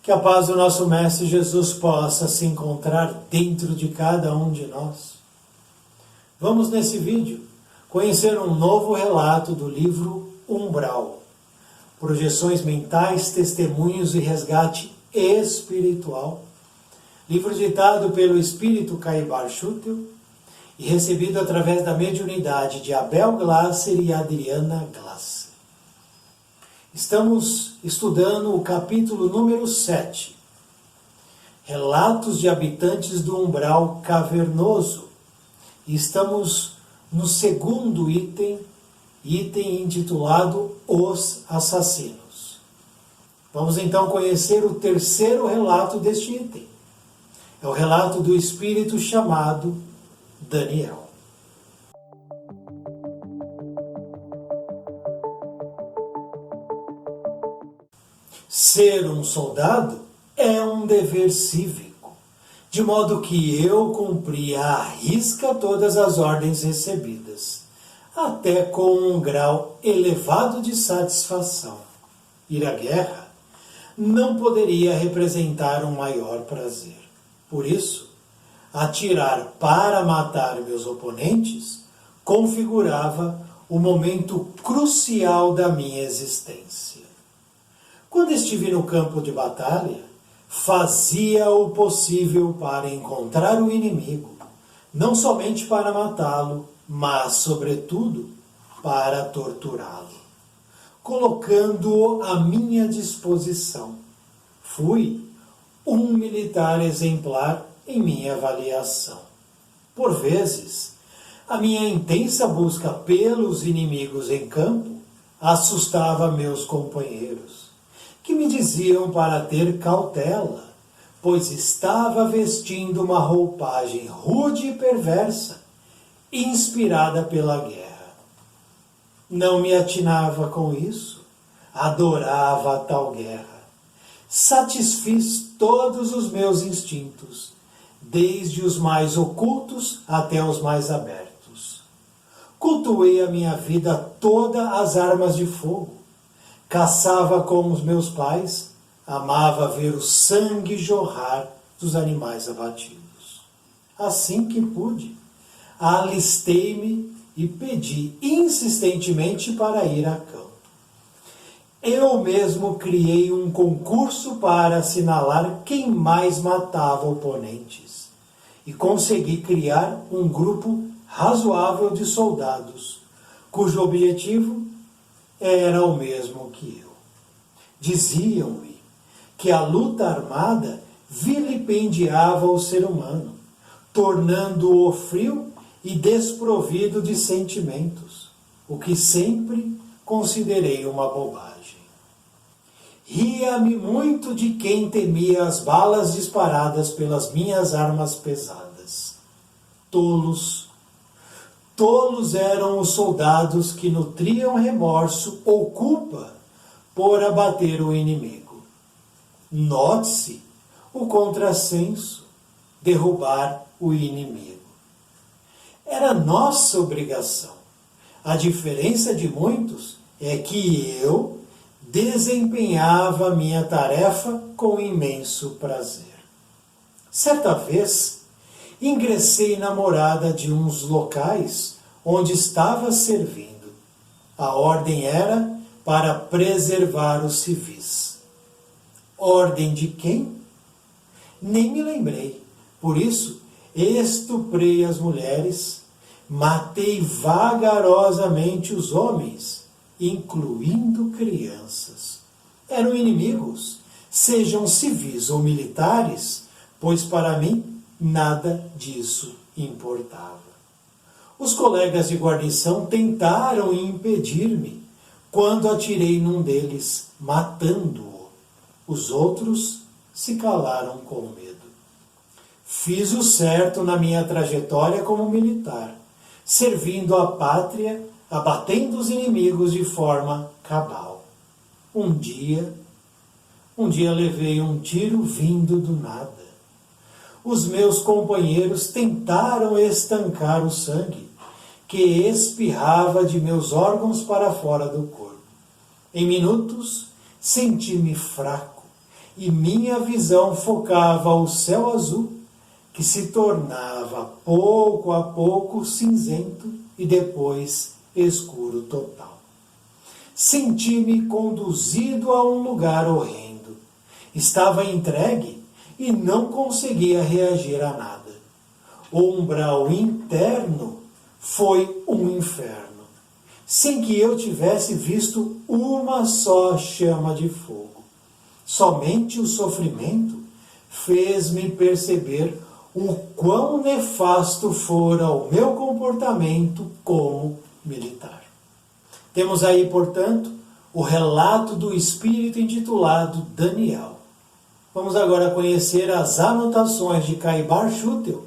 Que a paz do nosso Mestre Jesus possa se encontrar dentro de cada um de nós. Vamos nesse vídeo conhecer um novo relato do livro Umbral. Projeções mentais, testemunhos e resgate espiritual. Livro ditado pelo espírito Caibar Schutel e recebido através da mediunidade de Abel Glasser e Adriana Glasser. Estamos estudando o capítulo número 7, Relatos de habitantes do umbral cavernoso. E estamos no segundo item intitulado Os Assassinos. Vamos então conhecer o terceiro relato deste item. É o relato do espírito chamado Daniel. Ser um soldado é um dever cívico, de modo que eu cumpria à risca todas as ordens recebidas, até com um grau elevado de satisfação. Ir à guerra não poderia representar um maior prazer. Por isso, atirar para matar meus oponentes configurava o momento crucial da minha existência. Quando estive no campo de batalha, fazia o possível para encontrar o inimigo, não somente para matá-lo, mas, sobretudo, para torturá-lo, colocando-o à minha disposição. Fui um militar exemplar em minha avaliação. Por vezes, a minha intensa busca pelos inimigos em campo assustava meus companheiros, que me diziam para ter cautela, pois estava vestindo uma roupagem rude e perversa, inspirada pela guerra. Não me atinava com isso, adorava a tal guerra. Satisfiz todos os meus instintos, desde os mais ocultos até os mais abertos. Cultuei a minha vida toda as armas de fogo. Caçava com os meus pais, amava ver o sangue jorrar dos animais abatidos. Assim que pude, alistei-me e pedi insistentemente para ir a campo. Eu mesmo criei um concurso para assinalar quem mais matava oponentes e consegui criar um grupo razoável de soldados, cujo objetivo era o mesmo que eu. Diziam-me que a luta armada vilipendiava o ser humano, tornando-o frio e desprovido de sentimentos, o que sempre considerei uma bobagem. Ria-me muito de quem temia as balas disparadas pelas minhas armas pesadas. Tolos eram os soldados que nutriam remorso ou culpa por abater o inimigo. Note-se o contrassenso, derrubar o inimigo. Era nossa obrigação. A diferença de muitos é que eu desempenhava minha tarefa com imenso prazer. Certa vez, ingressei na morada de uns locais onde estava servindo. A ordem era para preservar os civis. Ordem de quem? Nem me lembrei. Por isso, estuprei as mulheres, matei vagarosamente os homens, incluindo crianças. Eram inimigos, sejam civis ou militares, pois para mim nada disso importava. Os colegas de guarnição tentaram impedir-me quando atirei num deles, matando-o. Os outros se calaram com medo. Fiz o certo na minha trajetória como militar, servindo a pátria, abatendo os inimigos de forma cabal. Um dia levei um tiro vindo do nada. Os meus companheiros tentaram estancar o sangue, que espirrava de meus órgãos para fora do corpo. Em minutos, senti-me fraco e minha visão focava o céu azul, que se tornava pouco a pouco cinzento e depois escuro total. Senti-me conduzido a um lugar horrendo. Estava entregue e não conseguia reagir a nada. O umbral interno foi um inferno, sem que eu tivesse visto uma só chama de fogo. Somente o sofrimento fez-me perceber o quão nefasto fora o meu comportamento como militar. Temos aí, portanto, o relato do espírito intitulado Daniel. Vamos agora conhecer as anotações de Caibar Schutel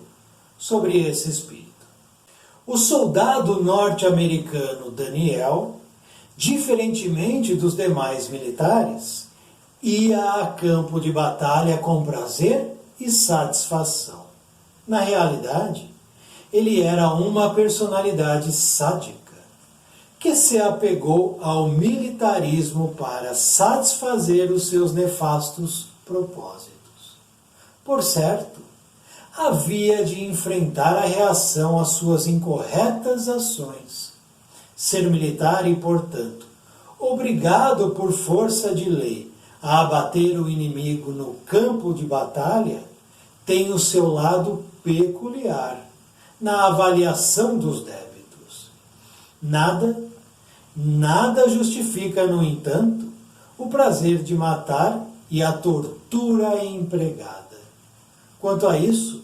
sobre esse espírito. O soldado norte-americano Daniel, diferentemente dos demais militares, ia a campo de batalha com prazer e satisfação. Na realidade, ele era uma personalidade sádica, que se apegou ao militarismo para satisfazer os seus nefastos propósitos. Por certo, havia de enfrentar a reação às suas incorretas ações. Ser militar e, portanto, obrigado por força de lei a abater o inimigo no campo de batalha, tem o seu lado peculiar na avaliação dos débitos. Nada justifica, no entanto, o prazer de matar e a tortura empregada. Quanto a isso,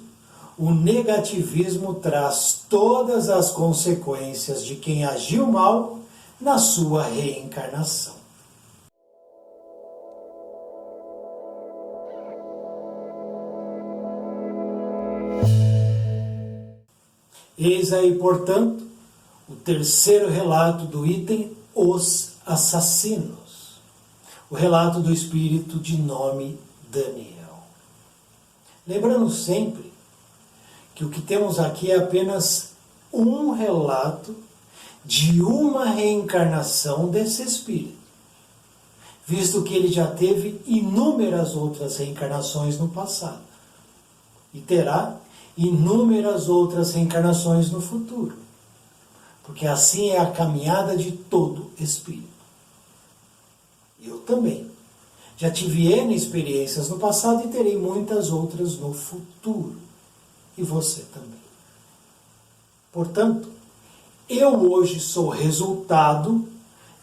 o negativismo traz todas as consequências de quem agiu mal na sua reencarnação. Eis aí, portanto, o terceiro relato do item Os Assassinos. O relato do espírito de nome Daniel. Lembrando sempre que o que temos aqui é apenas um relato de uma reencarnação desse espírito, visto que ele já teve inúmeras outras reencarnações no passado e terá inúmeras outras reencarnações no futuro, porque assim é a caminhada de todo espírito. Eu também já tive N experiências no passado e terei muitas outras no futuro. E você também. Portanto, eu hoje sou resultado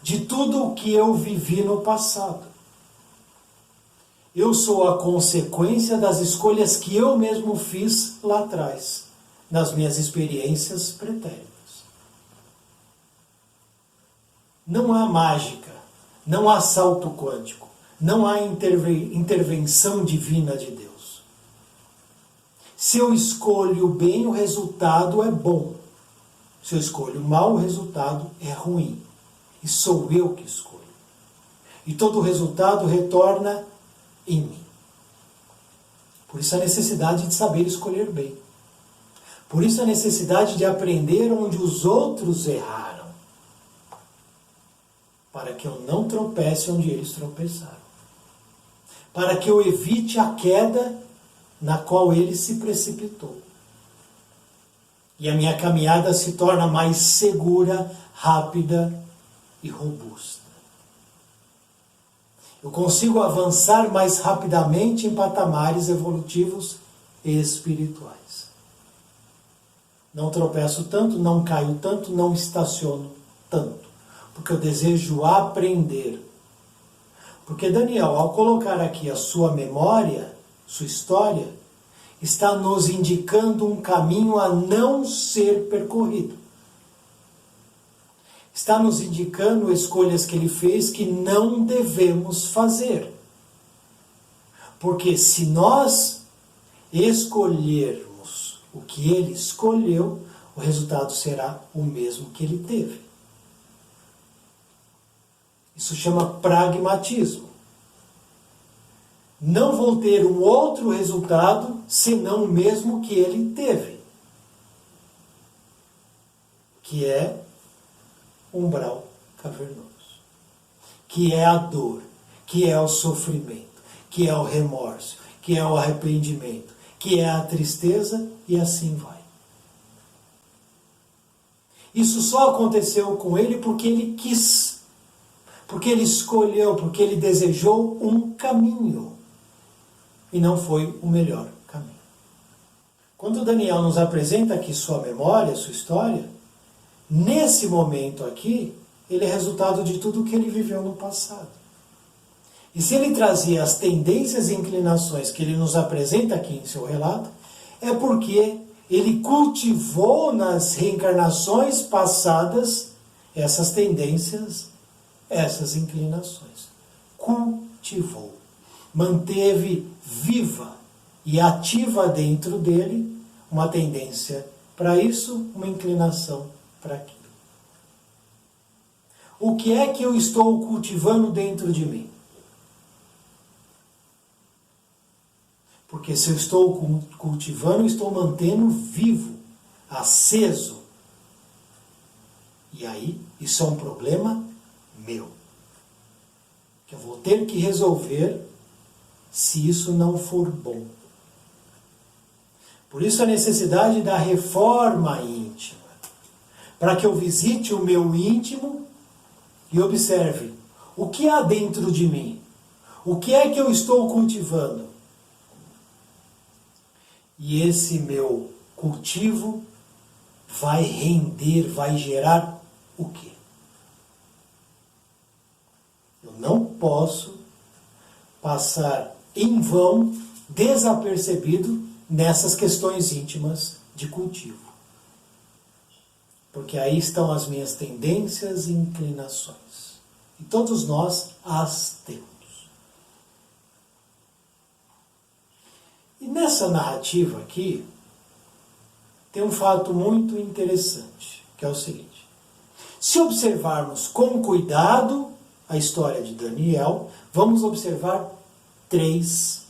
de tudo o que eu vivi no passado. Eu sou a consequência das escolhas que eu mesmo fiz lá atrás, nas minhas experiências pretéritas. Não há mágica, não há salto quântico, não há intervenção divina de Deus. Se eu escolho bem, o resultado é bom. Se eu escolho mal, o resultado é ruim. E sou eu que escolho. E todo o resultado retorna em mim. Por isso a necessidade de saber escolher bem. Por isso a necessidade de aprender onde os outros erraram. Para que eu não tropece onde eles tropeçaram. Para que eu evite a queda na qual ele se precipitou. E a minha caminhada se torna mais segura, rápida e robusta. Eu consigo avançar mais rapidamente em patamares evolutivos e espirituais. Não tropeço tanto, não caio tanto, não estaciono tanto, porque eu desejo aprender. Porque Daniel, ao colocar aqui a sua memória, sua história, está nos indicando um caminho a não ser percorrido. Está nos indicando escolhas que ele fez que não devemos fazer. Porque se nós escolhermos o que ele escolheu, o resultado será o mesmo que ele teve. Isso chama pragmatismo. Não vou ter um outro resultado senão o mesmo que ele teve, que é umbral cavernoso, que é a dor, que é o sofrimento, que é o remorso, que é o arrependimento, que é a tristeza, e assim vai. Isso só aconteceu com ele porque ele quis, porque ele escolheu, porque ele desejou um caminho, e não foi o melhor caminho. Quando Daniel nos apresenta aqui sua memória, sua história, nesse momento aqui, ele é resultado de tudo que ele viveu no passado. E se ele trazia as tendências e inclinações que ele nos apresenta aqui em seu relato, é porque ele cultivou nas reencarnações passadas essas tendências, essas inclinações. Cultivou. Manteve viva e ativa dentro dele uma tendência para isso, uma inclinação para aquilo. O que é que eu estou cultivando dentro de mim? Porque se eu estou cultivando, eu estou mantendo vivo, aceso. E aí, isso é um problema meu, que eu vou ter que resolver se isso não for bom. Por isso a necessidade da reforma íntima, para que eu visite o meu íntimo e observe o que há dentro de mim, o que é que eu estou cultivando. E esse meu cultivo vai render, vai gerar o quê? Eu não posso passar em vão, desapercebido, nessas questões íntimas de cultivo. Porque aí estão as minhas tendências e inclinações. E todos nós as temos. E nessa narrativa aqui, tem um fato muito interessante, que é o seguinte. Se observarmos com cuidado a história de Daniel, vamos observar 3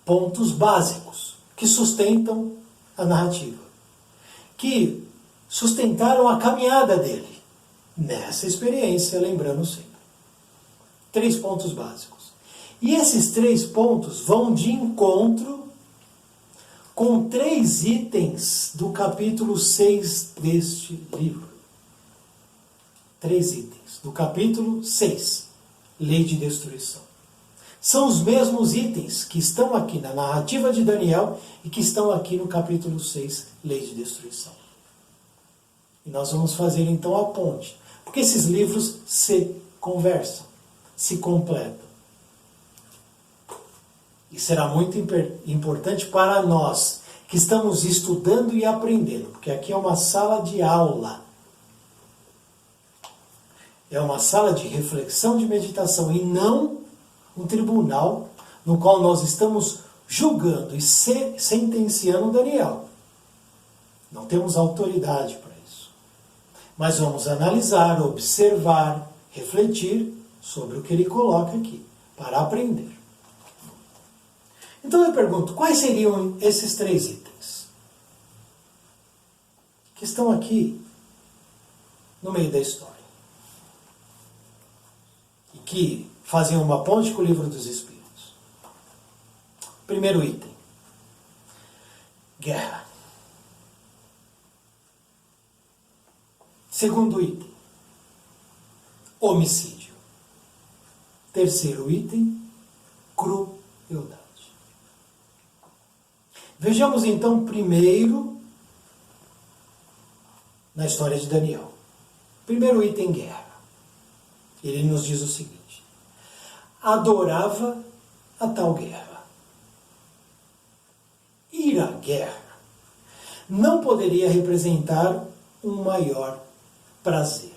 pontos básicos que sustentam a narrativa, que sustentaram a caminhada dele nessa experiência, lembrando sempre. 3 pontos básicos. E esses 3 pontos vão de encontro com 3 itens do capítulo 6 deste livro. 3 itens do capítulo 6, Lei de Destruição. São os mesmos itens que estão aqui na narrativa de Daniel e que estão aqui no capítulo 6, Lei de Destruição. E nós vamos fazer então a ponte, porque esses livros se conversam, se completam. E será muito importante para nós que estamos estudando e aprendendo, porque aqui é uma sala de aula. É uma sala de reflexão, de meditação, e não um tribunal no qual nós estamos julgando e sentenciando Daniel. Não temos autoridade para isso. Mas vamos analisar, observar, refletir sobre o que ele coloca aqui, para aprender. Então eu pergunto, quais seriam esses 3 itens? Que estão aqui no meio da história. E que fazem uma ponte com o Livro dos Espíritos. Primeiro item. Guerra. Segundo item. Homicídio. Terceiro item. Crueldade. Vejamos então primeiro na história de Daniel. Primeiro item, guerra. Ele nos diz o seguinte: adorava a tal guerra. Ir à guerra não poderia representar um maior prazer.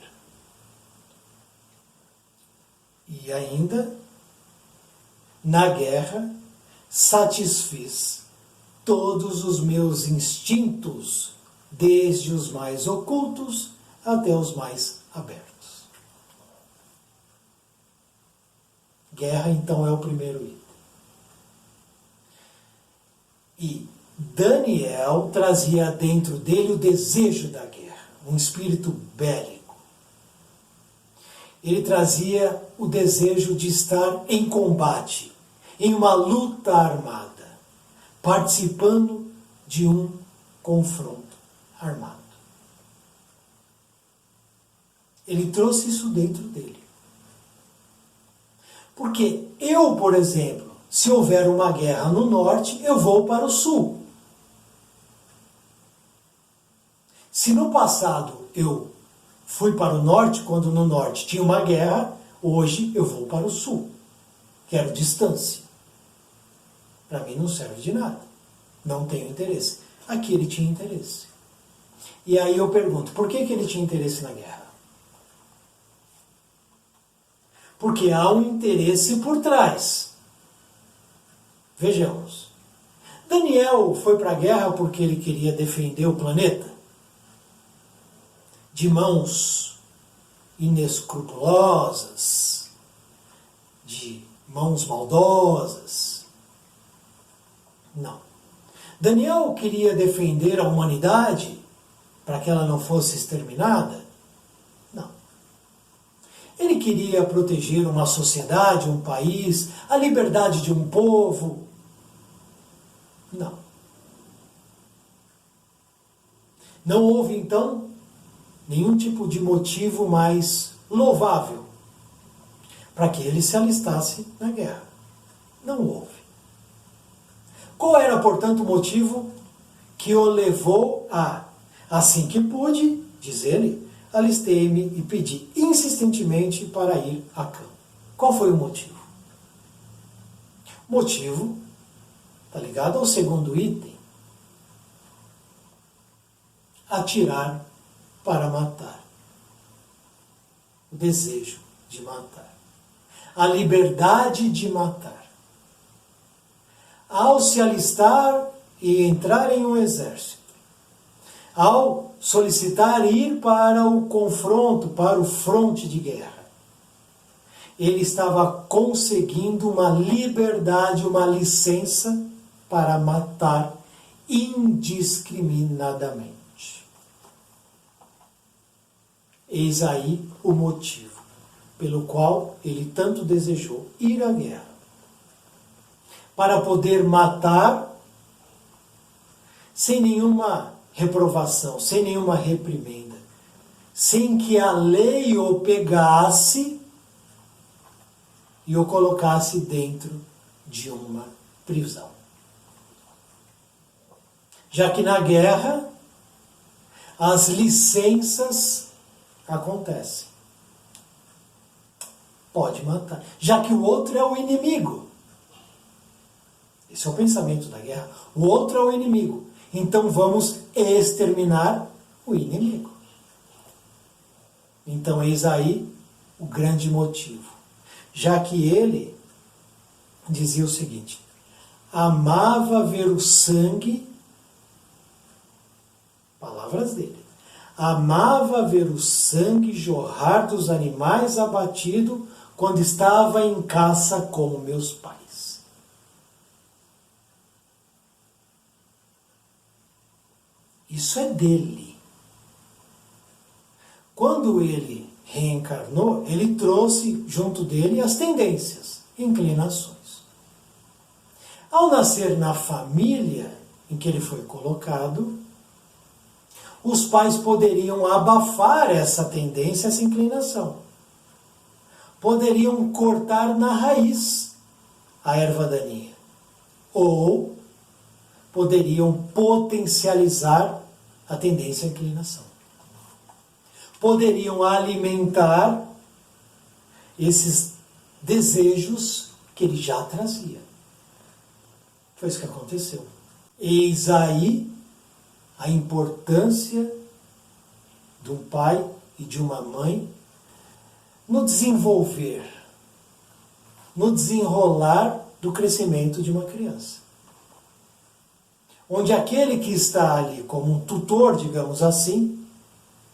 E ainda, na guerra, satisfiz todos os meus instintos, desde os mais ocultos até os mais abertos. Guerra, então, é o primeiro item. E Daniel trazia dentro dele o desejo da guerra, um espírito bélico. Ele trazia o desejo de estar em combate, em uma luta armada, participando de um confronto armado. Ele trouxe isso dentro dele. Porque eu, por exemplo, se houver uma guerra no norte, eu vou para o sul. Se no passado eu fui para o norte, quando no norte tinha uma guerra, hoje eu vou para o sul. Quero distância. Para mim não serve de nada. Não tenho interesse. Aqui ele tinha interesse. E aí eu pergunto, por que ele tinha interesse na guerra? Porque há um interesse por trás. Vejamos. Daniel foi para a guerra porque ele queria defender o planeta de mãos inescrupulosas, de mãos maldosas. Não. Daniel queria defender a humanidade para que ela não fosse exterminada? Não. Ele queria proteger uma sociedade, um país, a liberdade de um povo? Não. Não houve, então, nenhum tipo de motivo mais louvável para que ele se alistasse na guerra. Não houve. Qual era, portanto, o motivo que o levou a, assim que pude, diz ele, alistei-me e pedi insistentemente para ir a campo? Qual foi o motivo? O motivo está ligado ao segundo item. Atirar para matar. O desejo de matar. A liberdade de matar. Ao se alistar e entrar em um exército, ao solicitar ir para o confronto, para o fronte de guerra, ele estava conseguindo uma liberdade, uma licença para matar indiscriminadamente. Eis aí o motivo pelo qual ele tanto desejou ir à guerra. Para poder matar sem nenhuma reprovação, sem nenhuma reprimenda, sem que a lei o pegasse e o colocasse dentro de uma prisão. Já que na guerra as licenças acontecem. Pode matar. Já que o outro é o inimigo. Esse é o pensamento da guerra. O outro é o inimigo. Então vamos exterminar o inimigo. Então eis aí o grande motivo. Já que ele dizia o seguinte: amava ver o sangue, palavras dele, amava ver o sangue jorrar dos animais abatidos quando estava em caça com meus pais. Isso é dele. Quando ele reencarnou, ele trouxe junto dele as tendências, inclinações. Ao nascer na família em que ele foi colocado, os pais poderiam abafar essa tendência, essa inclinação. Poderiam cortar na raiz a erva daninha. Ou poderiam potencializar a tendência à inclinação. Poderiam alimentar esses desejos que ele já trazia. Foi isso que aconteceu. Eis aí a importância de um pai e de uma mãe no desenvolver, no desenrolar do crescimento de uma criança. Onde aquele que está ali como um tutor, digamos assim,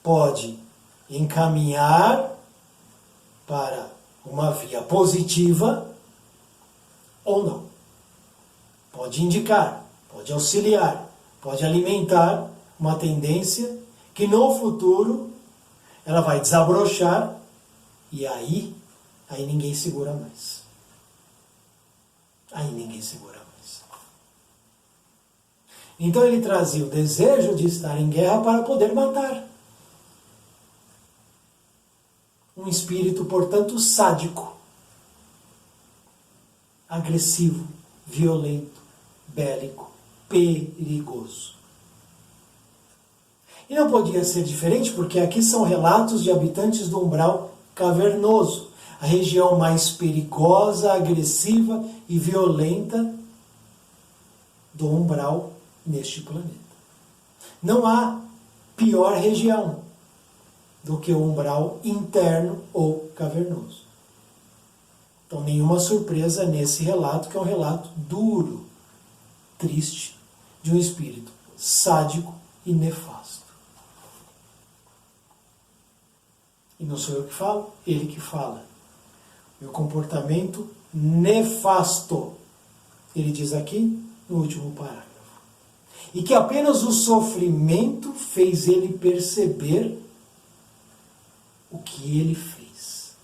pode encaminhar para uma via positiva ou não. Pode indicar, pode auxiliar, pode alimentar uma tendência que no futuro ela vai desabrochar e aí ninguém segura mais. Aí ninguém segura mais. Então ele trazia o desejo de estar em guerra para poder matar. Um espírito, portanto, sádico, agressivo, violento, bélico, perigoso. E não podia ser diferente porque aqui são relatos de habitantes do umbral cavernoso, a região mais perigosa, agressiva e violenta do umbral neste planeta. Não há pior região do que o umbral interno ou cavernoso. Então, nenhuma surpresa nesse relato, que é um relato duro, triste, de um espírito sádico e nefasto. E não sou eu que falo, ele que fala. Meu comportamento nefasto, ele diz aqui no último parágrafo. E que apenas o sofrimento fez ele perceber o que ele fez.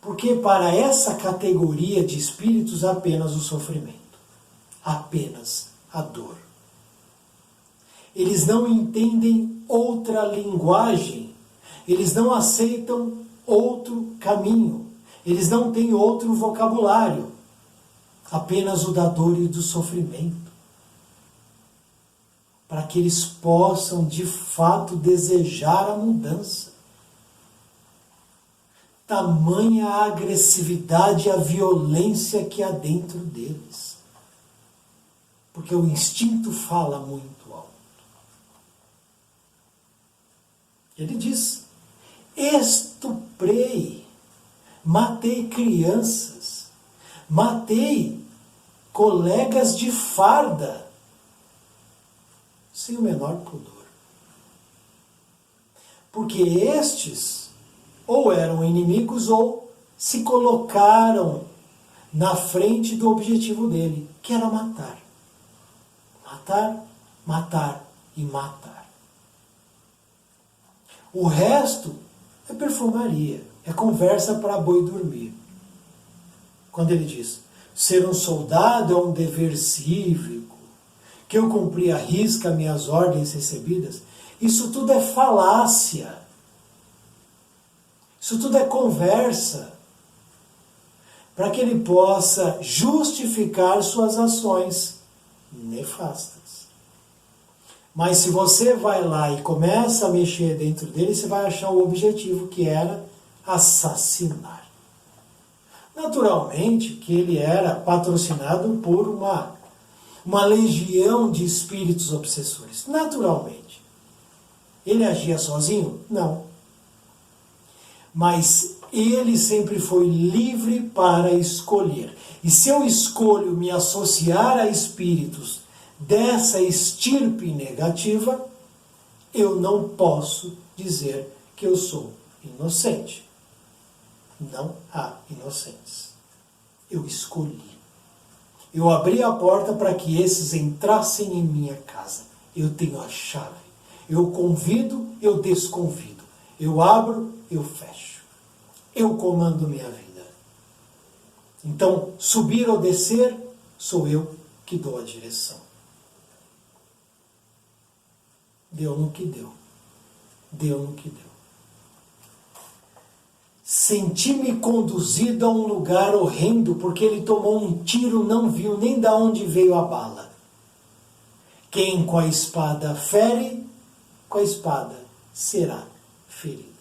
Porque para essa categoria de espíritos, apenas o sofrimento, apenas a dor. Eles não entendem outra linguagem, eles não aceitam outro caminho, eles não têm outro vocabulário, apenas o da dor e do sofrimento, para que eles possam de fato desejar a mudança. Tamanha a agressividade e a violência que há dentro deles. Porque o instinto fala muito alto. Ele diz: estuprei, matei crianças, matei colegas de farda, sem o menor pudor. Porque estes ou eram inimigos ou se colocaram na frente do objetivo dele, que era matar. Matar, matar e matar. O resto é perfumaria, é conversa para boi dormir. Quando ele diz, ser um soldado é um dever cívico, que eu cumpri à risca minhas ordens recebidas, isso tudo é falácia. Isso tudo é conversa para que ele possa justificar suas ações nefastas. Mas se você vai lá e começa a mexer dentro dele, você vai achar o objetivo, que era assassinar. Naturalmente que ele era patrocinado por uma legião de espíritos obsessores. Naturalmente. Ele agia sozinho? Não. Mas ele sempre foi livre para escolher. E se eu escolho me associar a espíritos dessa estirpe negativa, eu não posso dizer que eu sou inocente. Não há inocentes. Eu escolhi. Eu abri a porta para que esses entrassem em minha casa. Eu tenho a chave. Eu convido, eu desconvido. Eu abro, eu fecho. Eu comando minha vida. Então, subir ou descer, sou eu que dou a direção. Deu no que deu. Deu no que deu. Senti-me conduzido a um lugar horrendo, porque ele tomou um tiro, não viu nem de onde veio a bala. Quem com a espada fere, com a espada será ferido.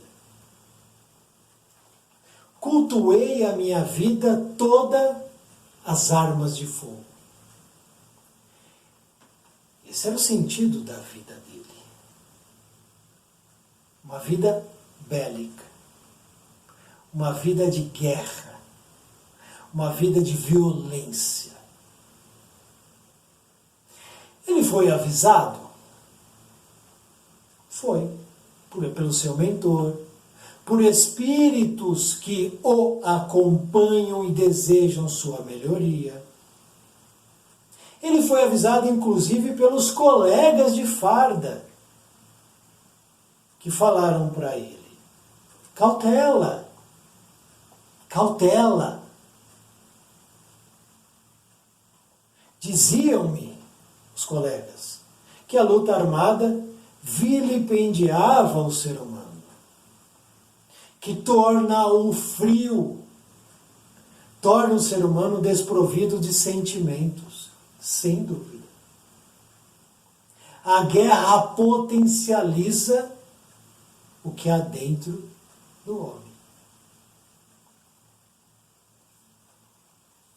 Cultuei a minha vida toda as armas de fogo. Esse era o sentido da vida dele. Uma vida bélica. Uma vida de guerra. Uma vida de violência. Ele foi avisado? Foi. Pelo seu mentor. Por espíritos que o acompanham e desejam sua melhoria. Ele foi avisado, inclusive, pelos colegas de farda, que falaram para ele, cautela, cautela. Diziam-me os colegas que a luta armada vilipendiava o ser humano, que torna-o frio, torna o ser humano desprovido de sentimentos, sem dúvida. A guerra potencializa o que há dentro do homem.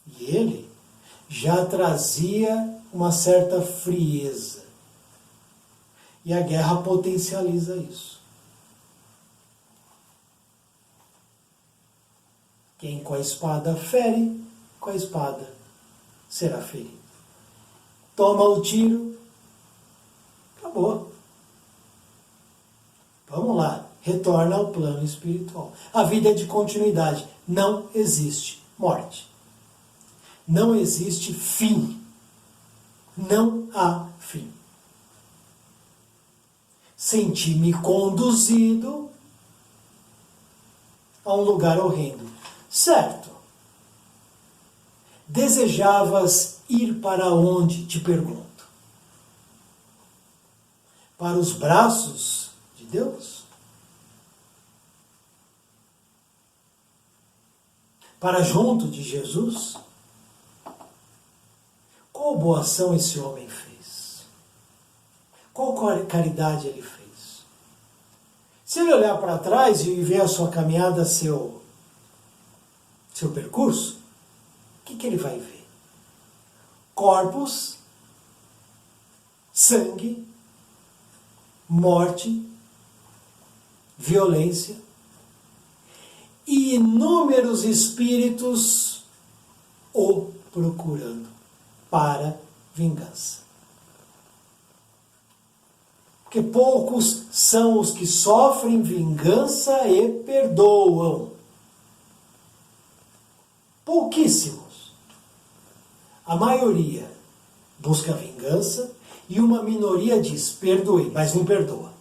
E ele já trazia uma certa frieza. E a guerra potencializa isso. Quem com a espada fere, com a espada será ferido. Toma o tiro, acabou. Vamos lá, retorna ao plano espiritual. A vida é de continuidade. Não existe morte. Não existe fim. Não há fim. Senti-me conduzido a um lugar horrendo. Certo. Desejavas ir para onde, te pergunto? Para os braços de Deus? Para junto de Jesus? Qual boa ação esse homem fez? Qual caridade ele fez? Se ele olhar para trás e ver a sua caminhada, seu percurso, o que ele vai ver? Corpos, sangue, morte, violência e inúmeros espíritos o procurando para vingança. Porque poucos são os que sofrem vingança e perdoam. Pouquíssimos. A maioria busca vingança e uma minoria diz, perdoei, mas não perdoa.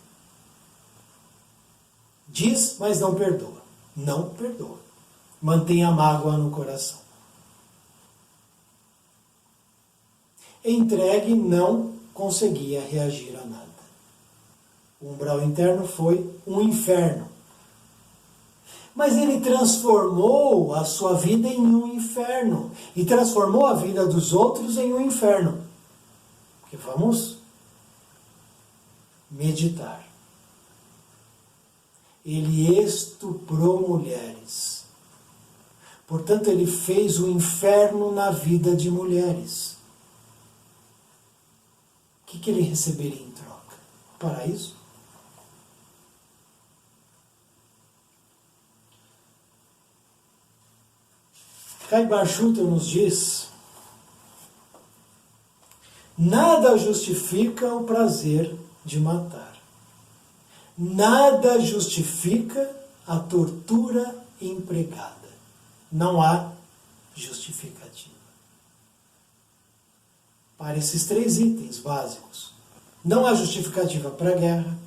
Diz, mas não perdoa. Não perdoa. Mantém a mágoa no coração. Entregue, não conseguia reagir a nada. O umbral interno foi um inferno. Mas ele transformou a sua vida em um inferno. E transformou a vida dos outros em um inferno. Porque vamos meditar. Ele estuprou mulheres. Portanto, ele fez o inferno na vida de mulheres. O que ele receberia em troca? Paraíso? Kaibar Schutter nos diz: nada justifica o prazer de matar. Nada justifica a tortura empregada. Não há justificativa. Para esses 3 itens básicos. Não há justificativa para a guerra.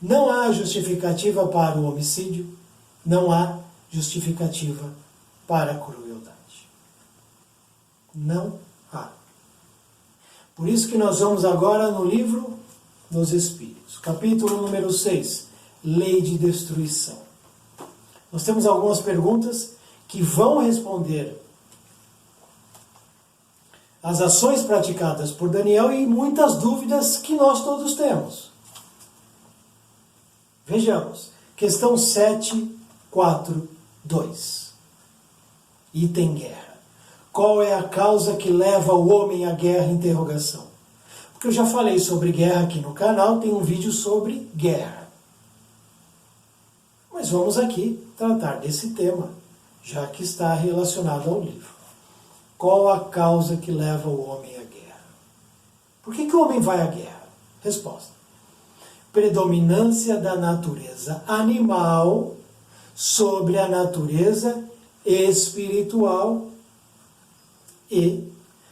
Não há justificativa para o homicídio. Não há justificativa para a crueldade. Não há. Por isso que nós vamos agora no livro dos Espíritos. Capítulo número 6. Lei de destruição. Nós temos algumas perguntas que vão responder as ações praticadas por Daniel e muitas dúvidas que nós todos temos. Vejamos. Questão 742. Item guerra. Qual é a causa que leva o homem à guerra? Interrogação. Porque eu já falei sobre guerra aqui no canal, tem um vídeo sobre guerra. Mas vamos aqui tratar desse tema, já que está relacionado ao livro. Qual a causa que leva o homem à guerra? Por que o homem vai à guerra? Resposta. Predominância da natureza animal sobre a natureza espiritual e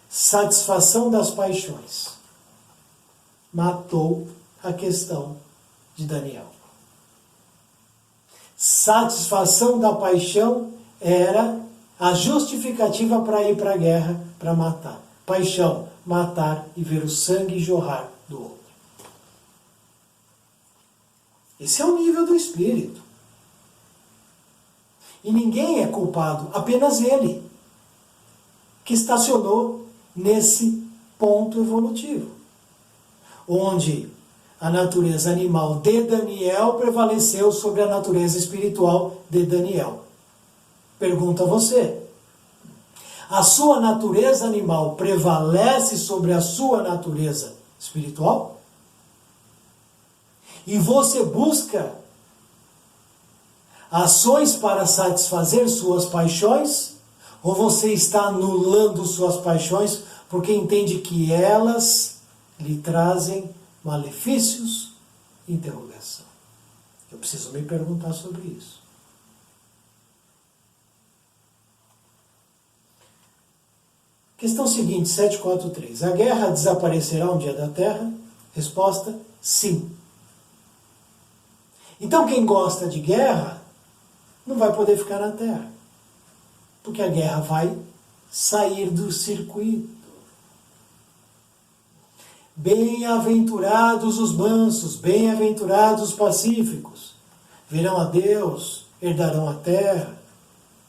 satisfação das paixões. Matou a questão de Daniel. Satisfação da paixão era a justificativa para ir para a guerra, para matar. Paixão, matar e ver o sangue jorrar do outro. Esse é o nível do espírito. E ninguém é culpado, apenas ele, que estacionou nesse ponto evolutivo, onde a natureza animal de Daniel prevaleceu sobre a natureza espiritual de Daniel. Pergunta a você: a sua natureza animal prevalece sobre a sua natureza espiritual? E você busca ações para satisfazer suas paixões? Ou você está anulando suas paixões porque entende que elas lhe trazem malefícios? Interrogação. Eu preciso me perguntar sobre isso. Questão seguinte, 743. A guerra desaparecerá um dia da Terra? Resposta, sim. Então quem gosta de guerra não vai poder ficar na Terra, porque a guerra vai sair do circuito. Bem-aventurados os mansos, bem-aventurados os pacíficos, verão a Deus, herdarão a terra.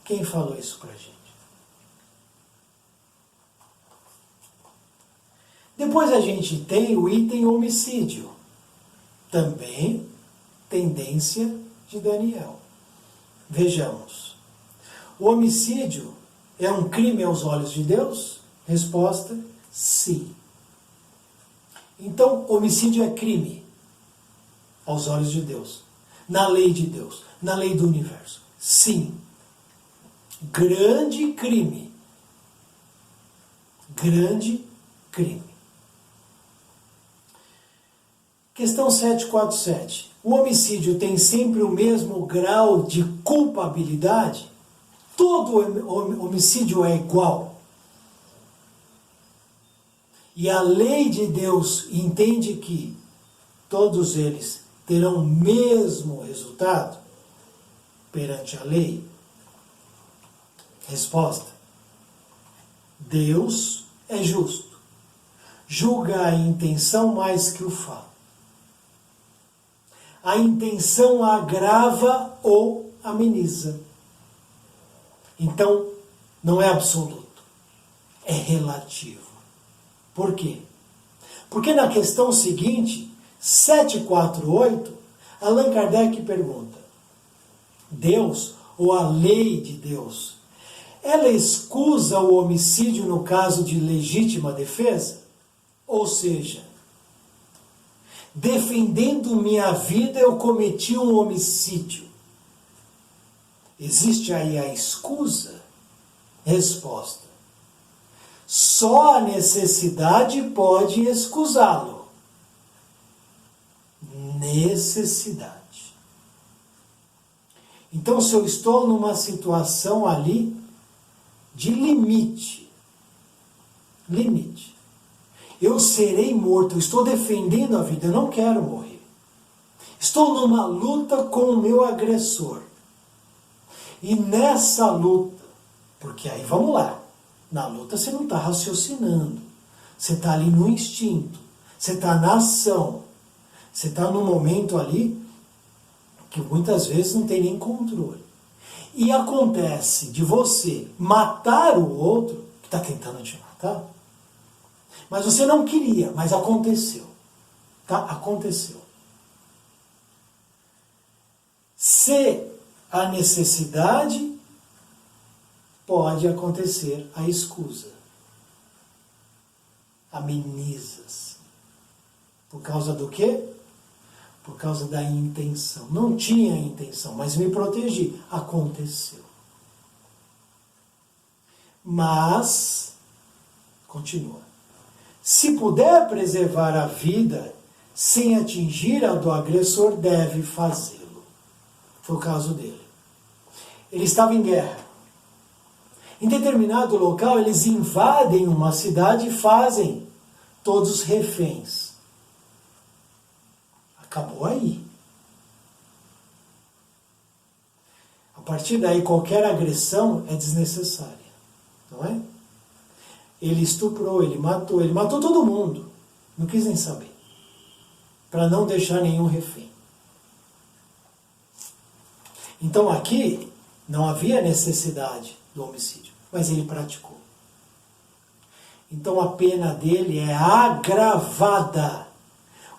Quem falou isso pra gente? Depois a gente tem o item homicídio, também tendência de Daniel. Vejamos. O homicídio é um crime aos olhos de Deus? Resposta, sim. Então, homicídio é crime aos olhos de Deus, na lei de Deus, na lei do universo. Sim. Grande crime. Grande crime. Questão 747. O homicídio tem sempre o mesmo grau de culpabilidade? Todo homicídio é igual? E a lei de Deus entende que todos eles terão o mesmo resultado perante a lei? Resposta: Deus é justo. Julga a intenção mais que o fato. A intenção agrava ou ameniza. Então, não é absoluto, é relativo. Por quê? Porque na questão seguinte, 748, Allan Kardec pergunta: Deus, ou a lei de Deus, ela excusa o homicídio no caso de legítima defesa? Ou seja, defendendo minha vida eu cometi um homicídio. Existe aí a escusa? Resposta: só a necessidade pode excusá-lo. Necessidade. Então, se eu estou numa situação ali de limite, eu serei morto, eu estou defendendo a vida, eu não quero morrer. Estou numa luta com o meu agressor. E nessa luta, porque aí vamos lá, na luta você não está raciocinando, você está ali no instinto, você está na ação, você está num momento ali que muitas vezes não tem nem controle. E acontece de você matar o outro que está tentando te matar, mas você não queria, mas aconteceu. Tá? Aconteceu. Se a necessidade, pode acontecer a escusa. Ameniza-se. Por causa do quê? Por causa da intenção. Não tinha intenção, mas me protegi. Aconteceu. Mas, continua. Se puder preservar a vida sem atingir a do agressor, deve fazê-lo. Foi o caso dele. Ele estava em guerra. Em determinado local, eles invadem uma cidade e fazem todos reféns. Acabou aí. A partir daí, qualquer agressão é desnecessária, não é? ele estuprou, ele matou todo mundo. Não quis nem saber. Para não deixar nenhum refém. Então aqui não havia necessidade do homicídio, mas ele praticou. Então a pena dele é agravada.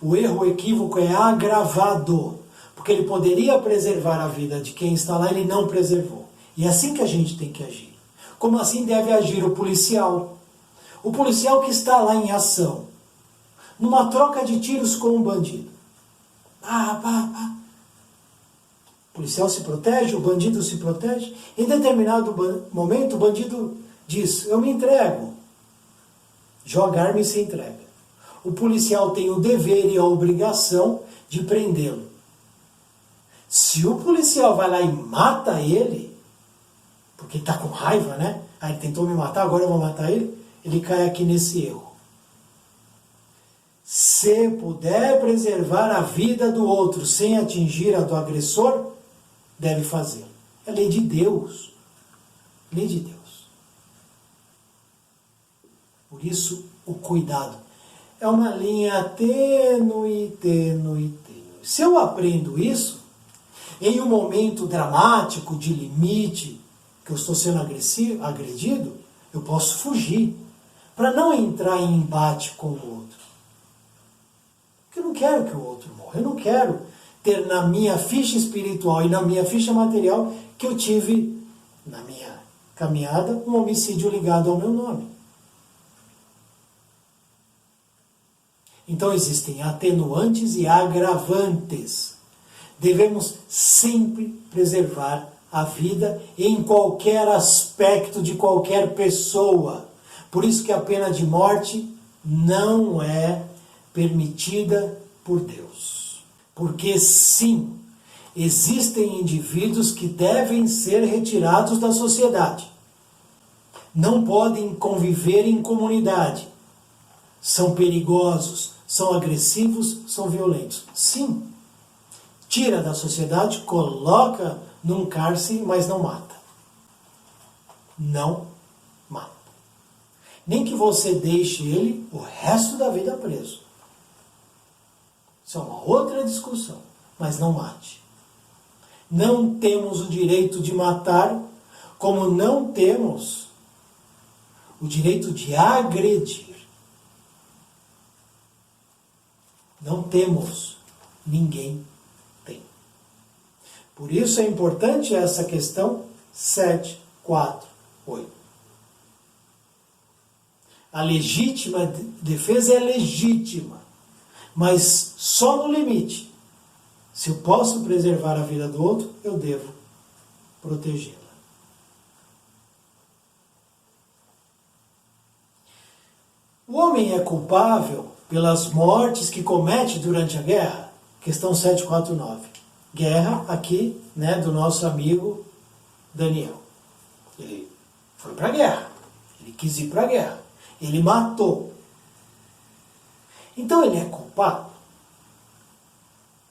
O erro, o equívoco é agravado. Porque ele poderia preservar a vida de quem está lá, ele não preservou. E é assim que a gente tem que agir. Como assim deve agir o policial? O policial que está lá em ação, numa troca de tiros com um bandido. O policial se protege, o bandido se protege. Em determinado momento, o bandido diz, eu me entrego. Joga a arma e se entrega. O policial tem o dever e a obrigação de prendê-lo. Se o policial vai lá e mata ele, porque está com raiva, né? Ele tentou me matar, agora eu vou matar ele. Ele cai aqui nesse erro. Se puder preservar a vida do outro sem atingir a do agressor, deve fazer. É lei de Deus. Lei de Deus. Por isso, o cuidado. É uma linha tênue. Se eu aprendo isso, em um momento dramático, de limite, que eu estou sendo agredido, eu posso fugir, para não entrar em embate com o outro. Porque eu não quero que o outro morra. Eu não quero ter na minha ficha espiritual e na minha ficha material que eu tive, na minha caminhada, um homicídio ligado ao meu nome. Então existem atenuantes e agravantes. Devemos sempre preservar a vida em qualquer aspecto de qualquer pessoa. Por isso que a pena de morte não é permitida por Deus. Porque sim, existem indivíduos que devem ser retirados da sociedade. Não podem conviver em comunidade. São perigosos, são agressivos, são violentos. Sim, tira da sociedade, coloca num cárcere, mas não mata. Não mata. Nem que você deixe ele o resto da vida preso. Isso é uma outra discussão, mas não mate. Não temos o direito de matar, como não temos o direito de agredir. Não temos, ninguém tem. Por isso é importante essa questão 748. A legítima defesa é legítima, mas só no limite. Se eu posso preservar a vida do outro, eu devo protegê-la. O homem é culpável pelas mortes que comete durante a guerra? Questão 749. Guerra aqui, né, do nosso amigo Daniel. Ele foi para a guerra. Ele quis ir para a guerra. Ele matou. Então ele é culpado?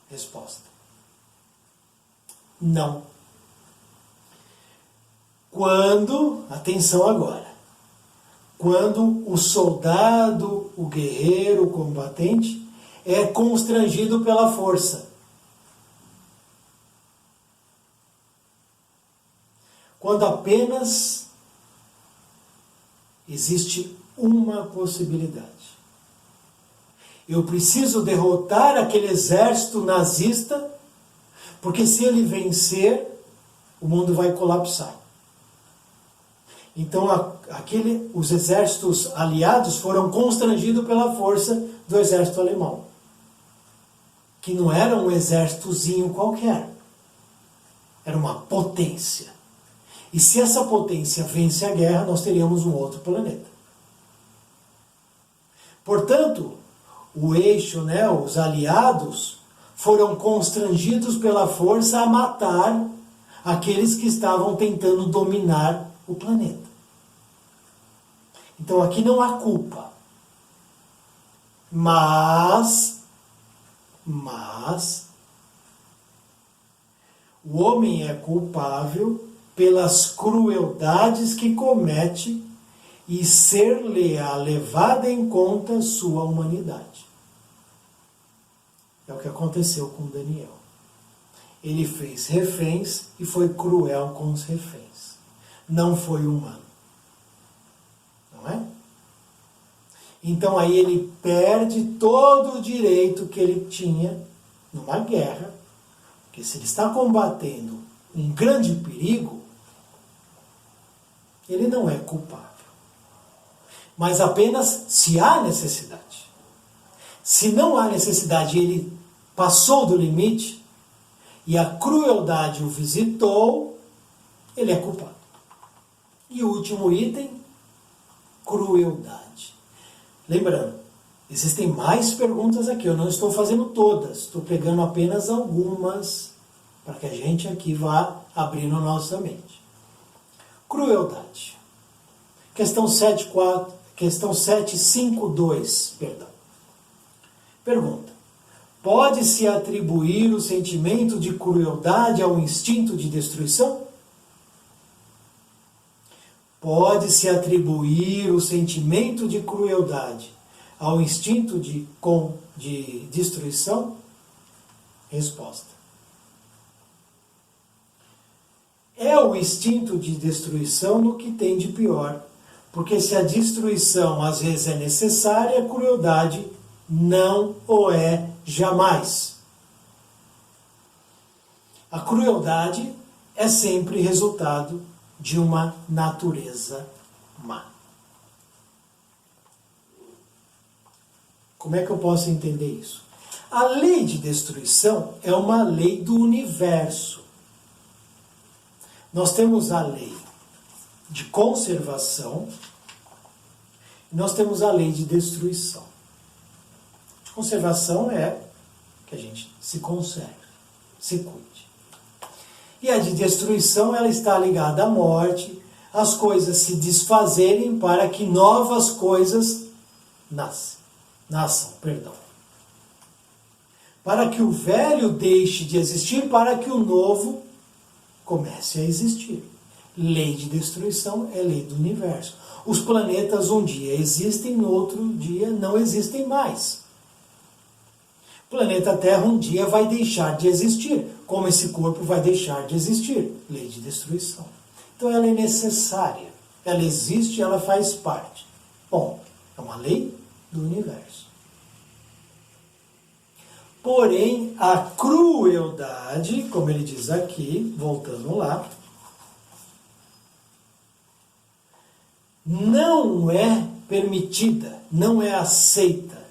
Resposta: não. Quando, atenção agora, quando o soldado, o guerreiro, o combatente é constrangido pela força. Quando apenas existe uma possibilidade. Eu preciso derrotar aquele exército nazista, porque se ele vencer, o mundo vai colapsar. Então, os exércitos aliados foram constrangidos pela força do exército alemão, que não era um exércitozinho qualquer, era uma potência. E se essa potência vence a guerra, nós teríamos um outro planeta. Portanto, o eixo, né, os aliados, foram constrangidos pela força a matar aqueles que estavam tentando dominar o planeta. Então aqui não há culpa. Mas o homem é culpável pelas crueldades que comete e ser-lhe-á levada em conta sua humanidade. É o que aconteceu com Daniel. Ele fez reféns e foi cruel com os reféns. Não foi humano. Não é? Então aí ele perde todo o direito que ele tinha numa guerra, porque se ele está combatendo um grande perigo, ele não é culpável. Mas apenas se há necessidade. Se não há necessidade, ele passou do limite e a crueldade o visitou, ele é culpado. E o último item, crueldade. Lembrando, existem mais perguntas aqui, eu não estou fazendo todas, estou pegando apenas algumas para que a gente aqui vá abrindo a nossa mente. Crueldade. Questão 752, perdão. Pergunta: pode-se atribuir o sentimento de crueldade ao instinto de destruição? Pode-se atribuir o sentimento de crueldade ao instinto de destruição? Resposta: é o instinto de destruição no que tem de pior, porque se a destruição às vezes é necessária, a crueldade não o é jamais. A crueldade é sempre resultado de uma natureza má. Como é que eu posso entender isso? A lei de destruição é uma lei do universo. Nós temos a lei de conservação e nós temos a lei de destruição. De conservação é que a gente se conserve, se cuide. E a de destruição, ela está ligada à morte, às coisas se desfazerem para que novas coisas nasçam. Para que o velho deixe de existir, para que o novo comece a existir. Lei de destruição é lei do universo. Os planetas um dia existem, no outro dia não existem mais. O planeta Terra um dia vai deixar de existir, como esse corpo vai deixar de existir. Lei de destruição. Então ela é necessária. Ela existe, ela faz parte. Bom, é uma lei do universo. Porém, a crueldade, como ele diz aqui, voltando lá, não é permitida, não é aceita,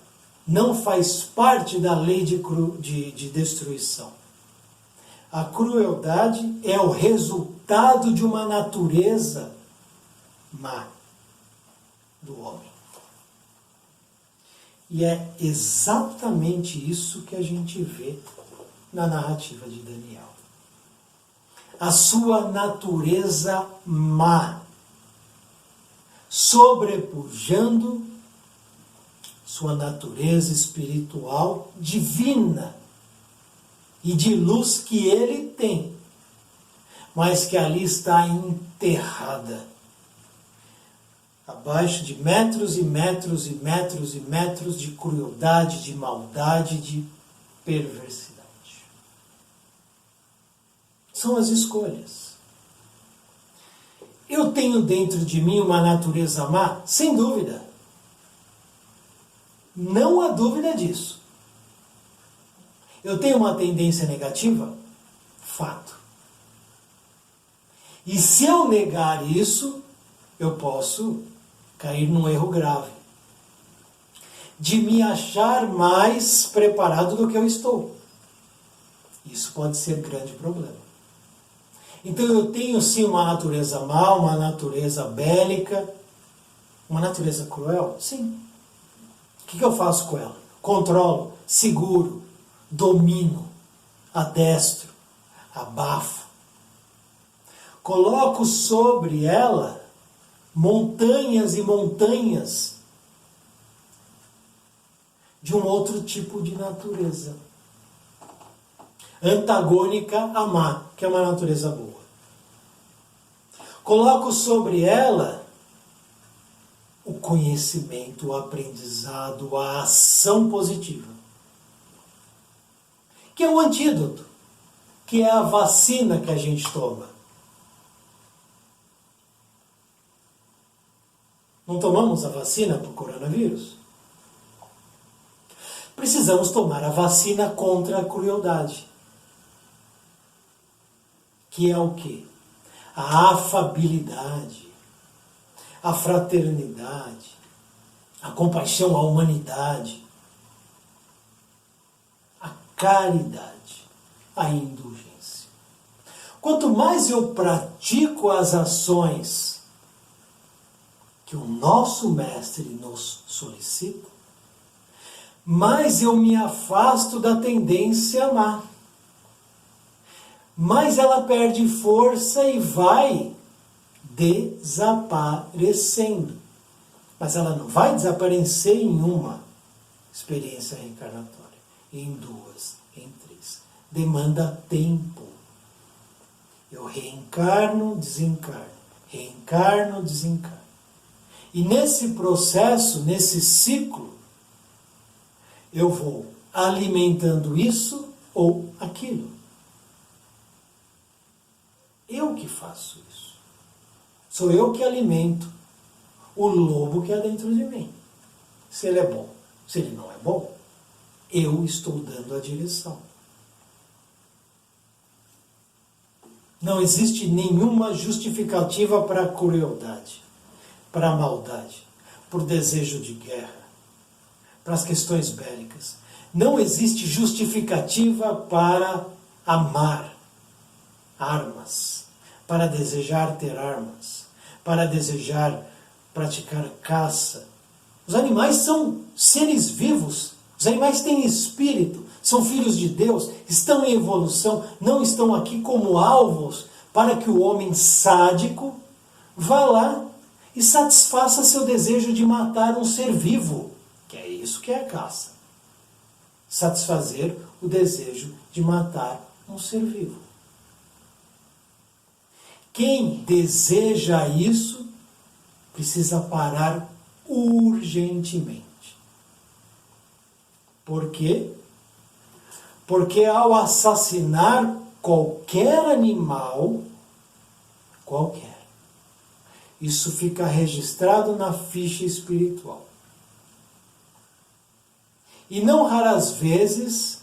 não faz parte da lei de destruição. A crueldade é o resultado de uma natureza má do homem. E é exatamente isso que a gente vê na narrativa de Daniel. A sua natureza má, sobrepujando sua natureza espiritual divina e de luz que ele tem, mas que ali está enterrada, abaixo de metros e metros e metros e metros de crueldade, de maldade, de perversidade. São as escolhas. Eu tenho dentro de mim uma natureza má? Sem dúvida. Não há dúvida disso. Eu tenho uma tendência negativa? Fato. E se eu negar isso, eu posso cair num erro grave. De me achar mais preparado do que eu estou. Isso pode ser grande problema. Então eu tenho sim uma natureza má, uma natureza bélica, uma natureza cruel? Sim. O que eu faço com ela? Controlo, seguro, domino, adestro, abafo. Coloco sobre ela montanhas e montanhas de um outro tipo de natureza. Antagônica à má, que é uma natureza boa. Coloco sobre ela o conhecimento, o aprendizado, a ação positiva. Que é o antídoto, que é a vacina que a gente toma. Não tomamos a vacina para o coronavírus? Precisamos tomar a vacina contra a crueldade. Que é o quê? A afabilidade, a fraternidade, a compaixão à humanidade, a caridade, a indulgência. Quanto mais eu pratico as ações que o nosso Mestre nos solicita, mais eu me afasto da tendência má. Mais ela perde força e vai desaparecendo. Mas ela não vai desaparecer em uma experiência reencarnatória, em duas, em três. Demanda tempo. Eu reencarno, desencarno. Reencarno, desencarno. E nesse processo, nesse ciclo, eu vou alimentando isso ou aquilo. Eu que faço isso. Sou eu que alimento o lobo que há dentro de mim. Se ele é bom, se ele não é bom, eu estou dando a direção. Não existe nenhuma justificativa para a crueldade, para a maldade, por desejo de guerra, para as questões bélicas. Não existe justificativa para amar armas, para desejar ter armas, para desejar praticar caça. Os animais são seres vivos, os animais têm espírito, são filhos de Deus, estão em evolução, não estão aqui como alvos para que o homem sádico vá lá e satisfaça seu desejo de matar um ser vivo, que é isso que é a caça. Satisfazer o desejo de matar um ser vivo. Quem deseja isso precisa parar urgentemente. Por quê? Porque ao assassinar qualquer animal, isso fica registrado na ficha espiritual. E não raras vezes,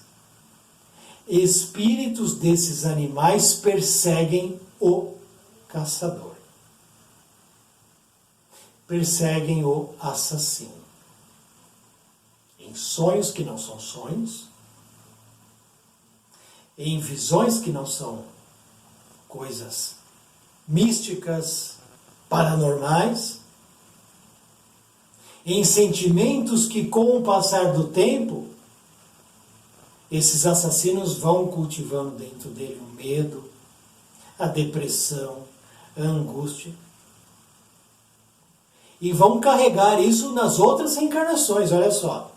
espíritos desses animais perseguem o caçador. Perseguem o assassino. Em sonhos que não são sonhos, em visões que não são coisas místicas, paranormais, em sentimentos que com o passar do tempo, esses assassinos vão cultivando dentro dele o medo, a depressão, a angústia. E vão carregar isso nas outras reencarnações, olha só.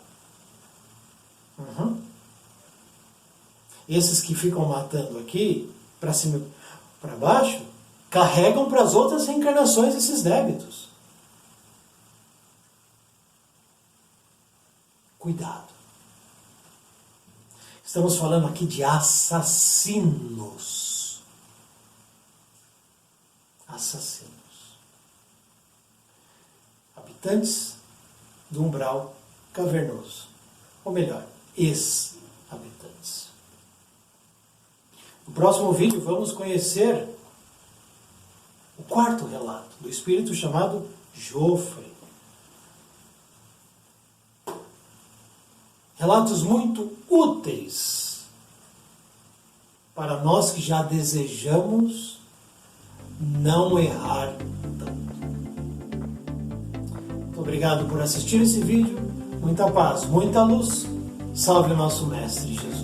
Esses que ficam matando aqui, para cima e para baixo, carregam para as outras reencarnações esses débitos. Cuidado. Estamos falando aqui de assassinos. Assassinos. Habitantes do umbral cavernoso. Ou melhor, ex-habitantes. No próximo vídeo vamos conhecer o quarto relato do espírito chamado Jofre. Relatos muito úteis para nós que já desejamos não errar tanto. Muito obrigado por assistir esse vídeo. Muita paz, muita luz. Salve o nosso Mestre Jesus.